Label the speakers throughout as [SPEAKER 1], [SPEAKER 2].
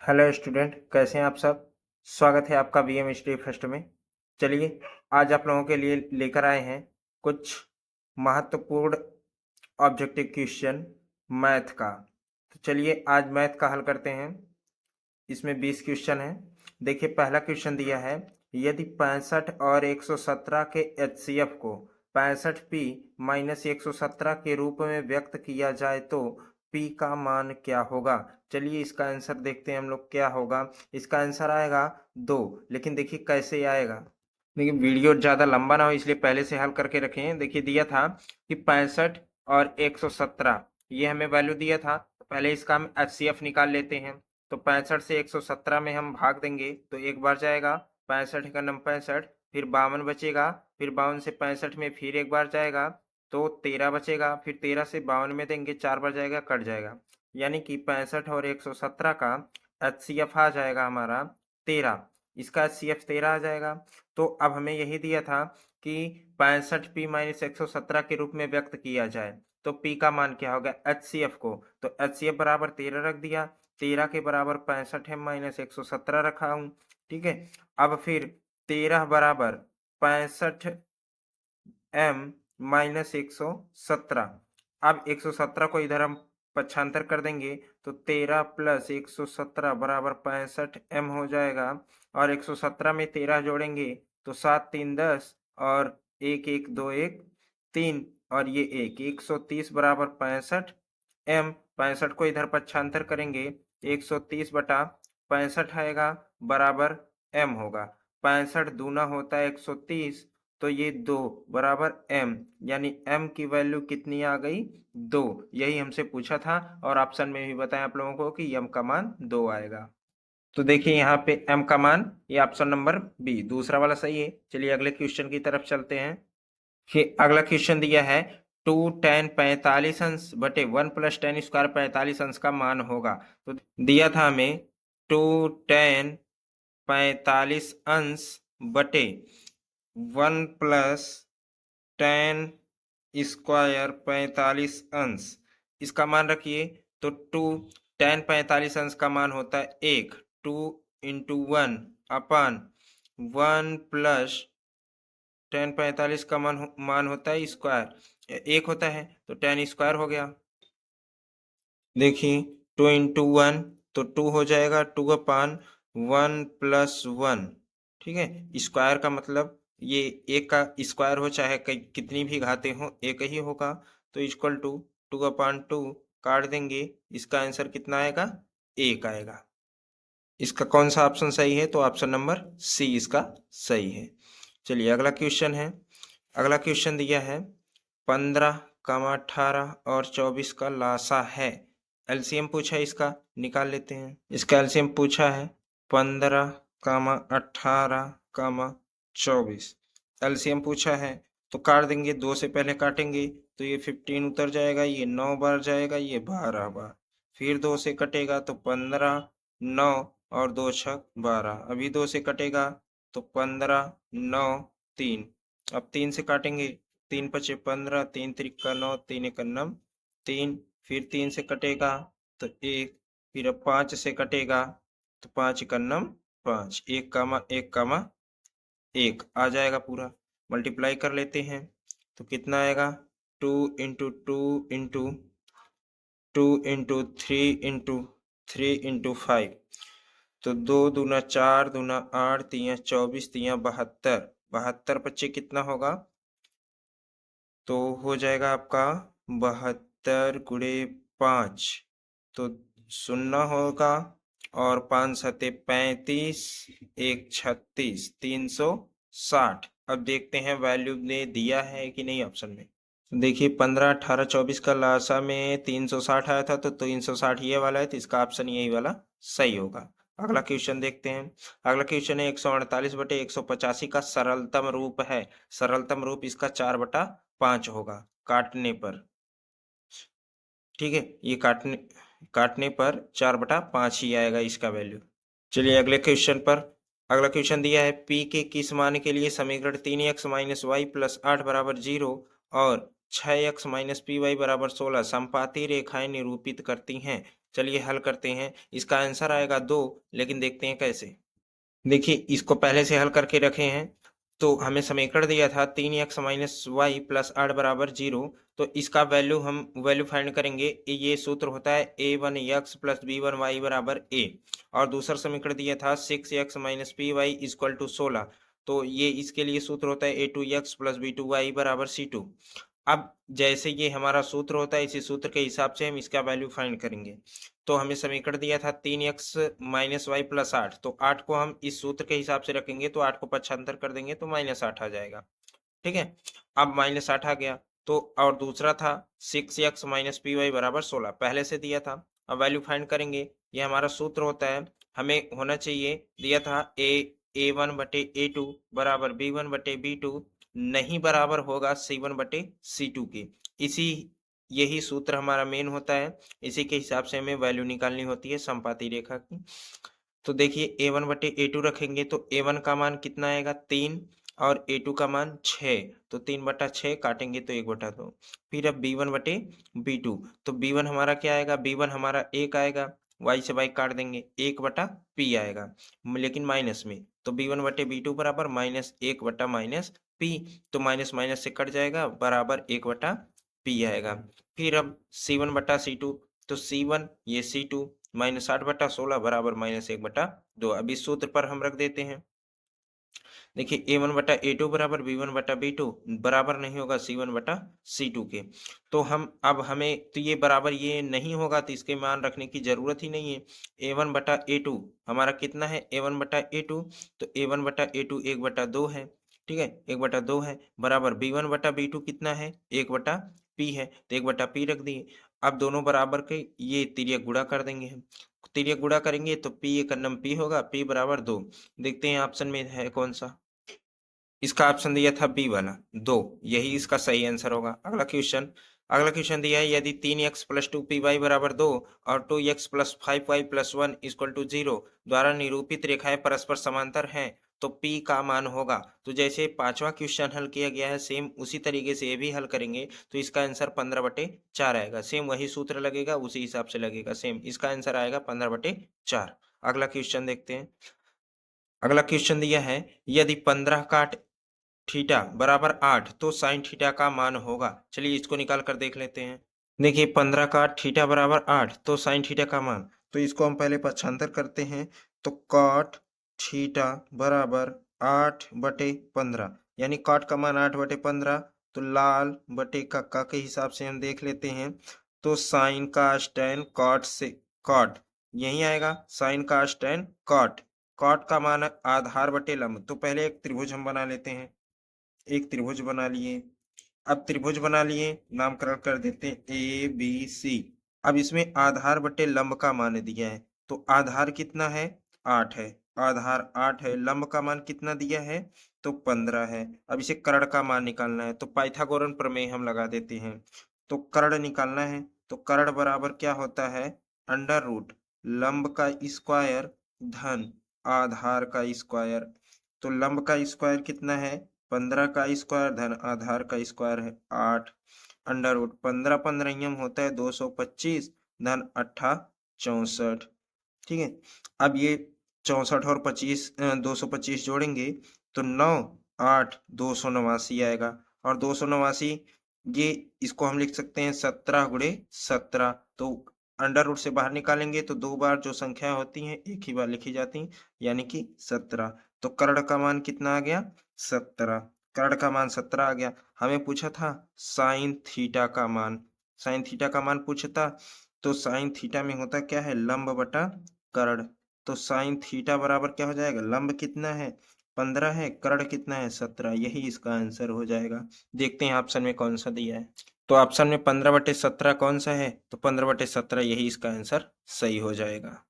[SPEAKER 1] Hello student, कैसे हैं आप सब। स्वागत है आपका बीएम हिस्ट्री फर्स्ट में। चलिए, आज आप लोगों के लिए लेकर आए हैं कुछ महत्वपूर्ण ऑब्जेक्टिव क्वेश्चन मैथ का। तो चलिए आज मैथ का हल करते हैं। इसमें 20 क्वेश्चन है। देखिए, पहला क्वेश्चन दिया है, यदि 65 और 117 के एचसीएफ को 65p माइनस 117 के रूप में व्यक्त किया जाए तो p का मान क्या होगा। चलिए इसका आंसर देखते हैं हम लोग क्या होगा। इसका आंसर आएगा 2। लेकिन देखिए कैसे आएगा। देखिए वीडियो ज़्यादा लंबा ना हो इसलिए पहले से हल करके रखे हैं। देखिए दिया था कि 65 और 117 ये हमें वैल्यू दिया था। पहले इसका हम एचसीएफ निकाल लेते हैं। तो 65 से 117 में हम भाग देंगे तो एक बार जाएगा, 65 का नम 65, फिर 52 बचेगा, फिर 52 से 65 में फिर एक बार जाएगा तो 13 बचेगा, फिर 13 से 52 में देंगे, 4 बार जाएगा, कट जाएगा। यानी कि 65 और 117 का एचसीएफ आ जाएगा हमारा 13। इसका एचसीएफ 13 आ जाएगा। तो अब हमें यही दिया था कि 65p माइनस 117 के रूप में व्यक्त किया जाए तो p का मान क्या होगा एचसीएफ को। तो एचसीएफ बराबर 13 रख दिया, 13 के बराबर 65 है माइनस 117 रखा हूँ। ठीक है, अब फिर 13 बराबर 65 m माइनस 117। अब 117 को इधर हम पक्षांतर कर देंगे तो 13 प्लस 117 बराबर 65 m हो जाएगा। और 117 में 13 जोड़ेंगे तो 7 3 10 और 1 1 2 1 3 और ये 130 बराबर 65 m। 65 को इधर पक्षांतर करेंगे 130 बटा 65 आएगा बराबर m होगा। 65 दूना होता है 130, तो ये 2 बराबर m, यानी m की वैल्यू कितनी आ गई 2। यही हमसे पूछा था और ऑप्शन में भी बताया आप लोगों को कि m का मान 2 आएगा। तो देखिए यहाँ पे m का मान ये ऑप्शन नंबर बी दूसरा वाला सही है। चलिए अगले क्वेश्चन की तरफ चलते हैं। फिर अगला क्वेश्चन दिया है 2 tan 45 अंश बटे 1 प्लस टेन स्क्वायर 45 अंश का मान होगा। तो दिया था हमें 2 tan 45 अंश बटे 1 प्लस टेन स्क्वायर 45 अंश, इसका मान रखिए। तो 2 tan 45 अंश का मान होता है 1, 2 इंटू 1 अपान 1 प्लस टेन 45 का मान होता है स्क्वायर 1 होता है तो टेन स्क्वायर हो गया। देखिए 2 इंटू 1 तो 2 हो जाएगा, 2 अपान 1 प्लस 1। ठीक है, स्क्वायर का मतलब ये एक का स्क्वायर हो चाहे कितनी भी घातें हो एक ही होगा। तो इक्वल टू 2 अपान 2 काट देंगे, इसका आंसर कितना आएगा 1 आएगा। इसका कौन सा ऑप्शन सही है तो ऑप्शन नंबर सी इसका सही है। चलिए अगला क्वेश्चन है। अगला क्वेश्चन दिया है 15, 18 और 24 का लासा है। एलसीएम पूछा है, इसका निकाल लेते हैं। इसका एलसीएम पूछा है 15, 18, 24। एलसीएम पूछा है तो काट देंगे, 2 से पहले काटेंगे तो ये 15 उतर जाएगा, ये 9 बार जाएगा, ये 12 बार, फिर 2 से कटेगा तो 15, 9 और 2 छक 12, अभी 2 से कटेगा तो 15, 9, 3। अब 3 से काटेंगे, 3 पचे 15, 3 त्रिका 9, 3 एक नम 3, फिर 3 से कटेगा तो 1, फिर अब 5 से कटेगा तो 5 एक नम 5, 1, 1 आ जाएगा पूरा। मल्टीप्लाई कर लेते हैं तो कितना आएगा 2 into 2 into 2 into 3 into 3 into 5। तो 2 दूना 4 दूना 8 तिया 24 तिया 72, 72 पच्चे कितना होगा तो हो जाएगा आपका 72 गुणे 5, तो 0 होगा और 5 सते 35, 1 36, 360। अब देखते हैं वैल्यू ने दिया है कि नहीं ऑप्शन में। देखिए 15, 18, 24 का लासा में 360 आया था तो 360 ये वाला है, तो इसका ऑप्शन यही वाला सही होगा। अगला क्वेश्चन देखते हैं। अगला क्वेश्चन है 148 बटे 185 का सरलतम रूप है। सरलतम रूप इसका 4/5 होगा काटने पर। ठीक है, ये काटने पर 4/5 ही आएगा इसका वैल्यू। चलिए अगले क्वेश्चन पर। अगला क्वेश्चन दिया है p के किस मान के लिए समीकरण 3x माइनस वाई प्लस 8 बराबर 0 और 6x माइनस पी वाई बराबर 16 संपाती रेखाएं निरूपित करती हैं। चलिए हल करते हैं। इसका आंसर आएगा 2, लेकिन देखते हैं कैसे। देखिए इसको पहले से हल करके रखे हैं, तो हमें समीकरण दिया था 3x माइनस वाई प्लस 8 बराबर 0। तो इसका वैल्यू फाइंड करेंगे। ये सूत्र होता है a1x प्लस b1y बराबर a। और दूसरा समीकरण दिया था 6x minus P Y equal to 16। तो ये इसके लिए सूत्र होता है a2x प्लस b2y बराबर c2। अब जैसे ये हमारा सूत्र होता है, इसी सूत्र के हिसाब से हम इसका वैल्यू फाइंड करेंगे। तो हमें समीकरण दिया था 3x माइनस वाई प्लस 8। तो 8 को हम इस सूत्र के हिसाब से रखेंगे, तो 8 को पक्षांतर कर देंगे तो -8 आ जाएगा। ठीक है, अब -8 आ गया। तो और दूसरा था 6x माइनस पी वाई बराबर 16, पहले से दिया था। अब वैल्यू फाइंड करेंगे। ये हमारा सूत्र होता है, हमें होना चाहिए, दिया था a1 बटे a2 बराबर b1 बटे b2 नहीं बराबर होगा c1 बटे c2 के। यही सूत्र हमारा मेन होता है। इसी के हिसाब से हमें वैल्यू निकालनी होती है समपाती रेखा की। तो देखिए a1 बटे a2 रखेंगे तो a1 का मान कितना आएगा 3 और a2 का मान 6। तो 3/6 काटेंगे तो 1/2। फिर अब b1 बटे b2, तो b1 हमारा क्या आएगा, b1 हमारा 1 आएगा, y से y काट देंगे 1/p आएगा, लेकिन माइनस में। तो b1 बटे b2 बराबर -1/-p। तो माइनस माइनस से कट जाएगा, बराबर 1/p आएगा। फिर अब c1 बटा c2, तो c1 ये c2 -8/16 बराबर -1/2। अब इस सूत्र पर हम रख देते हैं। देखिए a1 बटा a2 बराबर b1 बटा b2 बराबर नहीं होगा c1 बटा c2 के। तो हमें तो ये बराबर ये नहीं होगा, तो इसके मान रखने की जरूरत ही नहीं है। a1 बटा a2 हमारा कितना है, a1 बटा a2, तो a1 बटा a2 1/2 है। ठीक है, 1/2 है, बराबर b1 बटा b2 कितना है, 1/p है, तो 1/p रख दिए। अब दोनों बराबर के ये तिर्यक गुणा कर देंगे हम। तिर्यक गुणा करेंगे तो p एक अन्नम p होगा, p बराबर 2। देखते हैं ऑप्शन में है कौन सा। इसका ऑप्शन दिया था बी वाला 2, यही इसका सही आंसर होगा। अगला क्वेश्चन दिया है, यदि 3x प्लस 2py बराबर 2 और 2x plus 5y plus 1 equal to 0 द्वारा निरूपित रेखाएं परस्पर समांतर हैं, तो p का मान होगा। तो जैसे 5वां क्वेश्चन हल किया गया है, सेम उसी तरीके से ये भी हल करेंगे। तो इसका आंसर 15/4 आएगा। सेम वही सूत्र लगेगा, उसी हिसाब से लगेगा। सेम इसका आंसर आएगा 15/4। अगला क्वेश्चन देखते हैं। अगला क्वेश्चन दिया है, यदि 15 काट थीटा बराबर 8 तो साइन थीटा का मान होगा। चलिए इसको निकाल कर देख लेते हैं। देखिए 15 का थीटा बराबर 8 तो साइन थीटा का मान, तो इसको हम पहले पक्षांतर करते हैं। तो कॉट थीटा बराबर 8/15, यानी कॉट का मान 8/15। तो लाल बटे कक्का के हिसाब से हम देख लेते हैं। तो साइन का स्टैन कॉट से कॉट यही आएगा, साइन का स्टैन कॉट। कॉट का मान आधार बटे लंब। तो पहले एक त्रिभुज हम बना लेते हैं। एक त्रिभुज बना लिए। अब त्रिभुज बना लिए, नामकरण कर देते हैं ABC। अब इसमें आधार बटे लंब का मान दिया है, तो आधार कितना है, 8 है। आधार 8 है, लंब का मान कितना दिया है, तो 15 है। अब इसे कर्ण का मान निकालना है, तो पाइथागोरन प्रमेय हम लगा देते हैं। तो कर्ण निकालना है, तो कर्ण बराबर क्या होता है, अंडर रूट लंब का स्क्वायर धन आधार का स्क्वायर। तो लंब का स्क्वायर कितना है, 15 का स्क्वायर धन आधार का स्क्वायर है 8। अंडर रूट 15 15 होता है 225 धन 8 64। ठीक है, अब ये 64 और 225 जोड़ेंगे तो 9 8 289 आएगा। और 289 ये इसको हम लिख सकते हैं 17 × 17। तो अंडर रूट से बाहर निकालेंगे तो 2 बार जो संख्या होती हैं एक ही बार लिखी जाती हैं, यानी कि 17। तो कर्ण का मान कितना आ गया, 17। कर्ण का मान 17 आ गया। हमें पूछा था साइन थीटा का मान, साइन थीटा का मान पूछा था। तो साइन थीटा में होता क्या है, लंब बटा कर्ण। तो साइन थीटा बराबर क्या हो जाएगा, लंब कितना है 15 है, कर्ण कितना है 17। यही इसका आंसर हो जाएगा। देखते हैं ऑप्शन में कौन सा दिया है। तो ऑप्शन में 15/17 कौन सा है, तो 15/17 यही इसका आंसर सही हो जाएगा।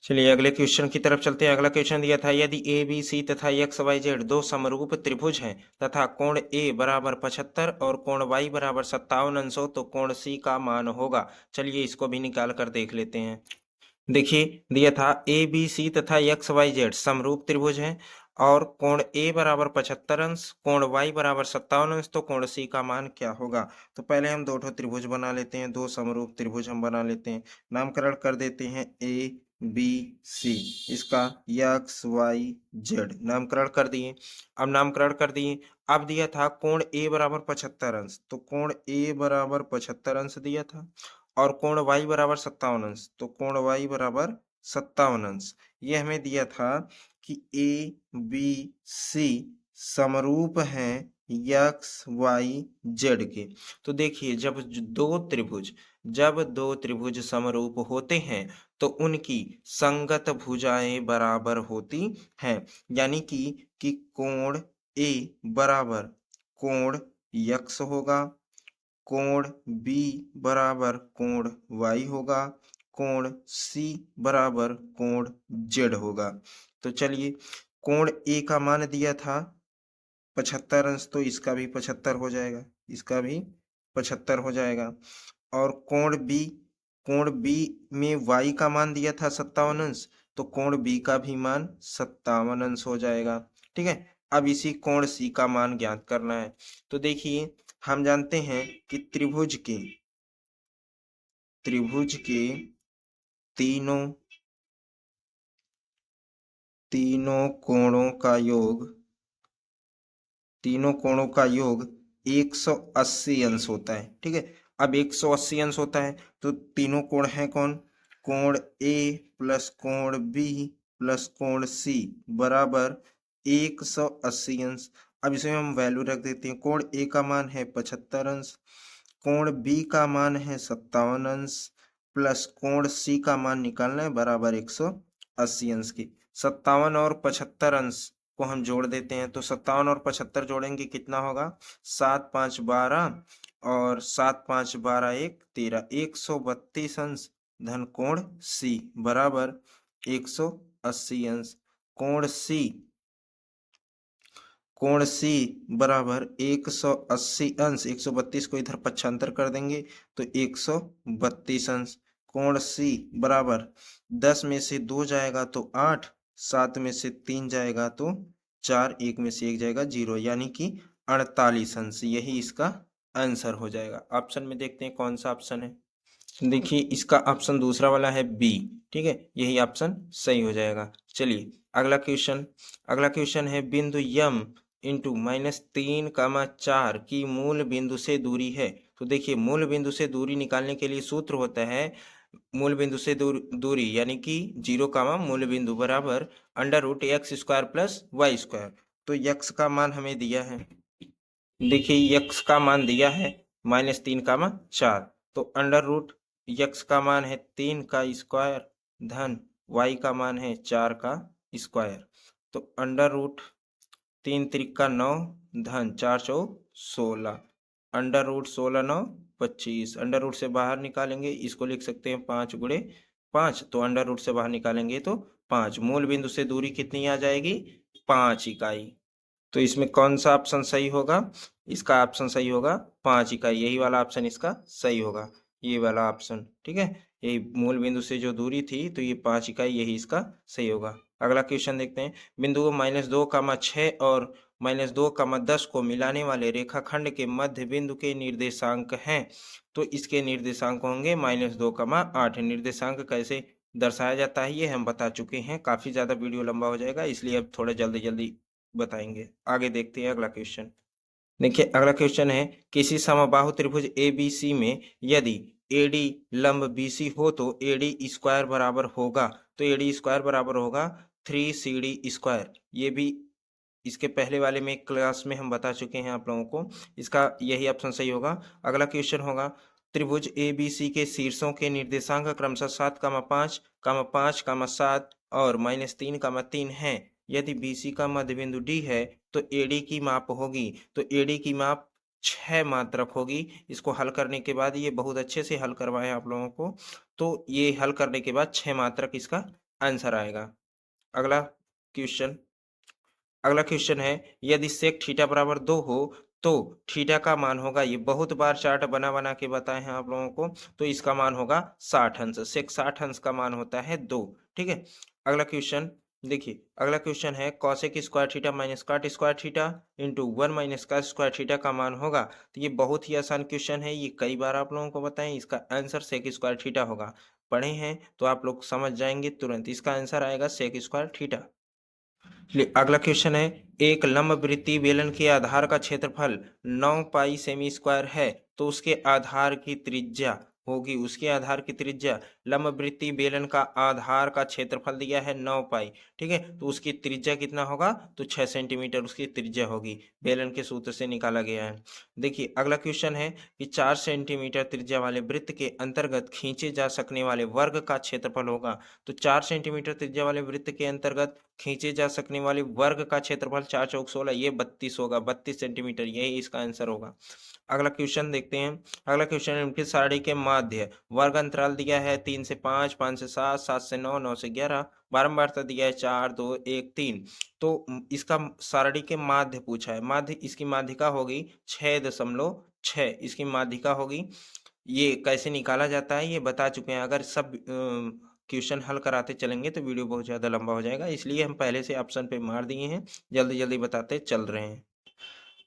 [SPEAKER 1] चलिए अगले क्वेश्चन की तरफ चलते हैं। अगला क्वेश्चन दिया था, यदि ए बी सी तथा एक्स वाई जेड दो समरूप त्रिभुज हैं तथा कोण ए बराबर 75 और कोण वाई बराबर 57 अंशों, तो कोण सी का मान होगा। चलिए इसको भी निकाल कर देख लेते हैं। देखिए दिया था ए बी सी तथा एक्स वाई जेड समरूप त्रिभुज हैं और कोण ए बराबर 75 अंश, कोण वाई बराबर 57 अंश, तो कोण सी का मान क्या होगा। तो पहले हम दो त्रिभुज बना लेते हैं, दो समरूप त्रिभुज हम बना लेते हैं। नामकरण कर देते हैं ए बी सी, इसका एक्स वाई जेड नामकरण कर दिए। अब नामकरण कर दिए, अब दिया था कोण ए बराबर 75 अंश, तो कोण ए बराबर 75 अंश दिया था, और कोण वाई बराबर 57 अंश, तो कोण वाई बराबर 57 अंश। ये हमें दिया था कि ए बी सी समरूप हैं एक्स वाई जेड के। तो देखिए जब दो त्रिभुज समरूप होते हैं तो उनकी संगत भुजाएं बराबर होती हैं, यानी कि कोण ए बराबर कोण यक्स होगा, कोण बी बराबर कोण वाई होगा, कोण सी बराबर कोण जेड होगा। तो चलिए, कोण ए का मान दिया था 75 अंश, तो इसका भी 75 हो जाएगा, इसका भी 75 हो जाएगा। और कोण बी में वाई का मान दिया था 57 अंश, तो कोण बी का भी मान 57 अंश हो जाएगा। ठीक है, अब इसी कोण सी का मान ज्ञात करना है। तो देखिए, हम जानते हैं कि त्रिभुज के तीनों कोणों का योग 180 अंश होता है। ठीक है, अब 180 अंश होता है तो तीनों कोण हैं कौन, कोण ए प्लस कोण बी प्लस कोण सी बराबर 180 अंश। अब इसमें हम वैल्यू रख देते हैं, कोण ए का मान है 75 अंश, कोण बी का मान है 57 अंश, प्लस कोण सी का मान निकालना है बराबर 180 अंश की। 57 और 75 अंश को हम जोड़ देते हैं, तो 57 और 75 जोड़ेंगे कितना होगा, 7 5 12 और 7 5 12 1 13, 132 अंश धन कोण सी बराबर 180 अंश। कोण सी बराबर 180 अंश, 132 को इधर पक्षांतर कर देंगे तो 132 अंश। कोण सी बराबर 10 में से 2 जाएगा तो 8, 7 में से 3 जाएगा तो 4, 1 में से 1 जाएगा 0, यानी कि 48 अंश। यही इसका आंसर हो जाएगा। ऑप्शन में देखते हैं कौन सा ऑप्शन है। देखिए, इसका ऑप्शन दूसरा वाला है बी। ठीक है, यही ऑप्शन सही हो जाएगा। चलिए, अगला क्वेश्चन है, बिंदु यम इंटू -3, 4 की मूल बिंदु से दूरी है। तो देखिए, मूल बिंदु से दूरी निकालने के लिए सूत्र होता है, मूल बिंदु से दूरी यानी कि 0, मूल बिंदु बराबर √x² प्लस y²। तो यक्स का मान हमें दिया है, देखिए यक्स का मान दिया है -3, 4, तो √x का मान है 3 का स्क्वायर धन y का मान है 4 का स्क्वायर, तो √3 × 9 धन 4 चौक 16, √16 9 25, अंडर रूट से बाहर निकालेंगे, इसको लिख सकते हैं 5 × 5, तो अंडर रूट से बाहर निकालेंगे तो 5। मूल बिंदु से दूरी कितनी आ जाएगी, 5 इकाई। तो इसमें कौन सा ऑप्शन सही होगा, इसका ऑप्शन सही होगा 5 इकाई, यही वाला ऑप्शन इसका सही होगा, ये वाला ऑप्शन। ठीक है, यही मूल बिंदु से जो दूरी थी तो ये 5 इकाई, यही इसका सही होगा। अगला क्वेश्चन देखते हैं, बिंदु -2, 6 और -2, 10 को मिलाने वाले रेखाखंड के मध्य बिंदु के निर्देशांक हैं, तो इसके निर्देशांक होंगे -2, 8। निर्देशांक कैसे दर्शाया जाता है ये हम बता चुके हैं, काफी ज्यादा वीडियो लंबा हो जाएगा, इसलिए अब थोड़ा जल्दी जल्दी बताएंगे। आगे देखते हैं अगला क्वेश्चन। देखिए, अगला क्वेश्चन है, किसी समबाहु त्रिभुज ABC में यदि AD लंब BC हो तो AD स्क्वायर बराबर होगा, तो AD स्क्वायर बराबर होगा 3CD²। ये भी इसके पहले वाले में क्लास में हम बता चुके हैं आप लोगों को, इसका यही ऑप्शन सही होगा। अगला क्वेश्चन होगा, त्रिभुज ABC के शीर्षों के निर्देशांक क्रमशः 7, 5, 5, 7 और -3, 3 हैं। यदि BC का मध्य बिंदु D है तो AD की माप होगी, तो AD की माप 6 मात्रक होगी। इसको हल करने के बाद, ये बहुत अच्छे से हल करवाएं आप लोगों को, तो ये हल करने के बाद 6 मात्रक इसका आंसर आएगा। अगला क्वेश्चन है, यदि सेक थीटा बराबर 2 हो तो थीटा का मान होगा, ये बहुत बार चार्ट बना बना के बताए हैं आप लोगों को, तो इसका मान होगा 60 अंश। सेक 60 अंश का मान होता है 2। ठीक है, अगला क्वेश्चन, देखिए अगला क्वेश्चन है cosec square theta minus cot square theta into 1 minus का स्क्वायर थीटा का मान होगा। तो ये बहुत ही आसान क्वेश्चन है, ये कई बार आप लोगों को बताएं। इसका आंसर सेक स्क्वायर थीटा होगा। पढ़े हैं तो आप लोग समझ जाएंगे तुरंत। इसका आंसर आएगा सेक स्क्वायर थीटा। अगला क्वेश्चन है एक लंबवृत्तीय बेलन के आधार का क्षेत्रफल 9 पाई सेमी स्क्वायर है, तो उसके आधार की त्रिज्या होगी, उसके आधार की त्रिज्या लंबवृत्तीय बेलन का आधार का क्षेत्रफल दिया है 9 पाई, ठीक है। तो उसकी त्रिज्या कितना होगा, तो 6 सेंटीमीटर उसकी त्रिज्या होगी, बेलन के सूत्र से निकाला गया है। देखिए अगला क्वेश्चन है कि 4 सेंटीमीटर त्रिज्या वाले वृत्त के अंतर्गत खींचे जा सकने वाले वर्ग का क्षेत्रफल होगा। तो 4 सेंटीमीटर त्रिज्या वाले वृत्त के अंतर्गत खींचे जा सकने वाले वर्ग का क्षेत्रफल 4 चौक 16, ये 32 होगा, 32 सेंटीमीटर, यही इसका आंसर होगा। अगला क्वेश्चन देखते हैं। अगला क्वेश्चन निम्नलिखित सारणी के माध्य वर्ग अंतराल दिया है 3 से 5, 5 से 7, 7 से 9, 9 से 11, बारंबारता दिया है 4, 2, 1, 3। तो इसका सारणी के माध्य पूछा है। माध्य, इसकी माध्यिका होगी 6.6, इसकी माध्यिका होगी। ये कैसे निकाला जाता है ये बता चुके हैं। अगर सब क्वेश्चन हल कराते चलेंगे तो वीडियो बहुत ज़्यादा लंबा हो जाएगा, इसलिए हम पहले से ऑप्शन पे मार दिए हैं, जल्दी जल्दी बताते चल रहे हैं।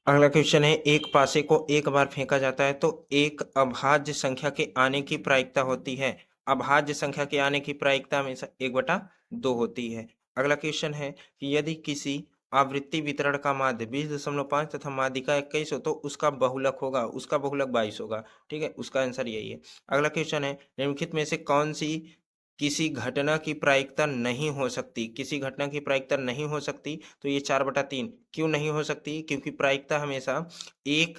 [SPEAKER 1] अगला क्वेश्चन है एक पासे को एक बार फेंका जाता है तो एक अभाज्य संख्या के आने की प्रायिकता होती है। अभाज्य संख्या के आने की प्रायिकता हमेशा 1/2 होती है। अगला क्वेश्चन है कि यदि किसी आवृत्ति वितरण का माध्य 20.5 तथा माध्यिका 21 हो तो उसका बहुलक होगा, उसका बहुलक 22 होगा, ठीक है। उसका आंसर यही है। अगला क्वेश्चन है निम्नलिखित में से कौन सी किसी घटना की प्रायिकता नहीं हो सकती, किसी घटना की प्रायिकता नहीं हो सकती, तो ये 4/3। क्यों नहीं हो सकती, क्योंकि प्रायिकता हमेशा एक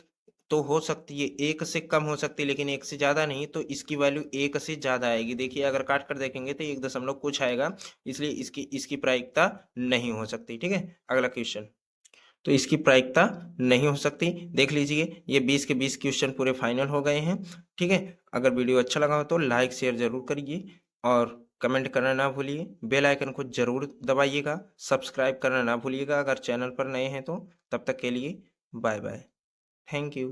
[SPEAKER 1] तो हो सकती है, एक से कम हो सकती है लेकिन एक से ज्यादा नहीं, तो इसकी वैल्यू एक से ज्यादा आएगी। देखिए अगर काट कर देखेंगे तो 1 दशमलव कुछ आएगा, इसलिए इसकी प्रायिकता नहीं हो सकती, ठीक है। अगला क्वेश्चन, तो इसकी प्रायिकता नहीं हो सकती। देख लीजिए ये 20 के 20 क्वेश्चन पूरे फाइनल हो गए हैं, ठीक है। अगर वीडियो अच्छा लगा हो तो लाइक शेयर जरूर करिए और कमेंट करना ना भूलिए, बेल आइकन को जरूर दबाइएगा, सब्सक्राइब करना ना भूलिएगा अगर चैनल पर नए हैं तो। तब तक के लिए बाय बाय, थैंक यू।